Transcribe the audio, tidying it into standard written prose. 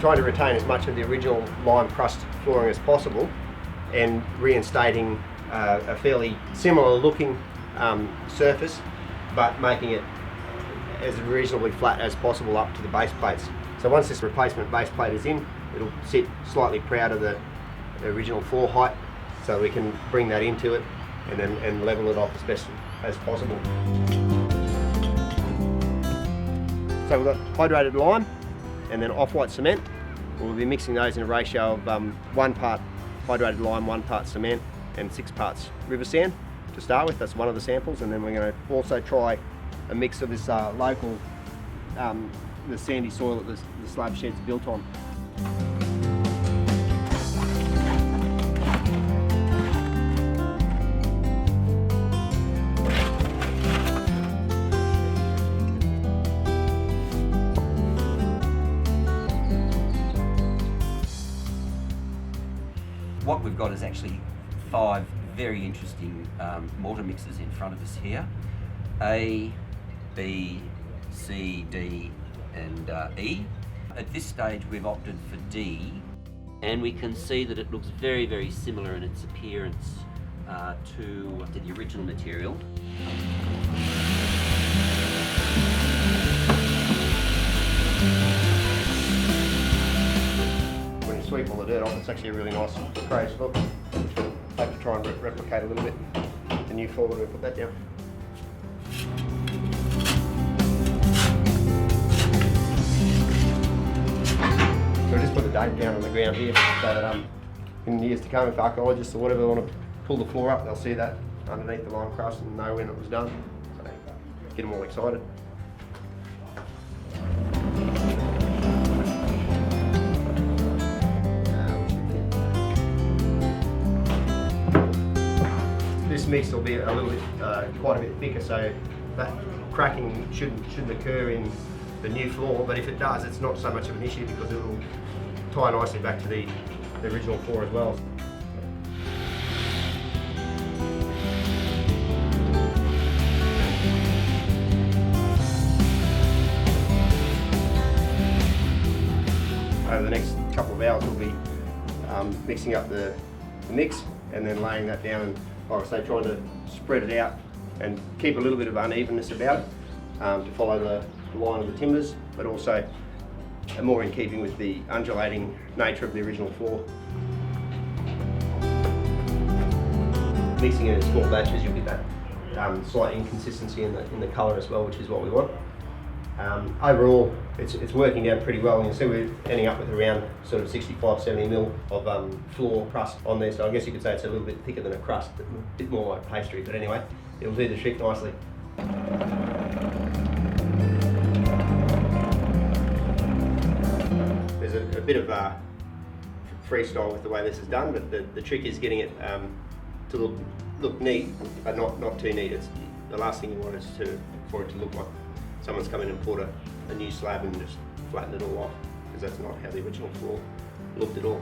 trying to retain as much of the original lime crust flooring as possible and reinstating a fairly similar looking surface, but making it as reasonably flat as possible up to the base plates. So once this replacement base plate is in, it'll sit slightly proud of the original floor height, so we can bring that into it and level it off as best as possible. So we've got hydrated lime and then off-white cement. We'll be mixing those in a ratio of 1 part hydrated lime, 1 part cement and 6 parts river sand to start with. That's one of the samples, and then we're going to also try a mix of this local, the sandy soil that the slab shed's built on. What we've got is actually 5 very interesting mortar mixes in front of us here. A, B, C, D and E. At this stage we've opted for D, and we can see that it looks very, very similar in its appearance to the original material. When you sweep all the dirt off, it's actually a really nice crazed look, which we'll have to try and replicate a little bit. The new floor, when we put that down. So just put the date down on the ground here, so that in years to come, if archaeologists or whatever want to pull the floor up, they'll see that underneath the lime crust and know when it was done. So get them all excited. This mix will be a little bit, quite a bit thicker, so that cracking shouldn't occur in the new floor, but if it does, it's not so much of an issue because it will tie nicely back to the original floor as well. Over the next couple of hours we'll be mixing up the mix and then laying that down, and like I say, trying to spread it out and keep a little bit of unevenness about it to follow the line of the timbers, but also more in keeping with the undulating nature of the original floor. Mixing it in small batches, you'll get that slight inconsistency in the colour as well, which is what we want. Overall, it's working out pretty well, and you'll see we're ending up with around sort of 65-70 mil of floor crust on there, so I guess you could say it's a little bit thicker than a crust, but a bit more like pastry, but anyway, it'll do the trick nicely. There's a bit of freestyle with the way this is done, but the trick is getting it to look neat, but not too neat. It's the last thing you want is for it to look like someone's come in and poured a new slab and just flattened it all off, because that's not how the original floor looked at all.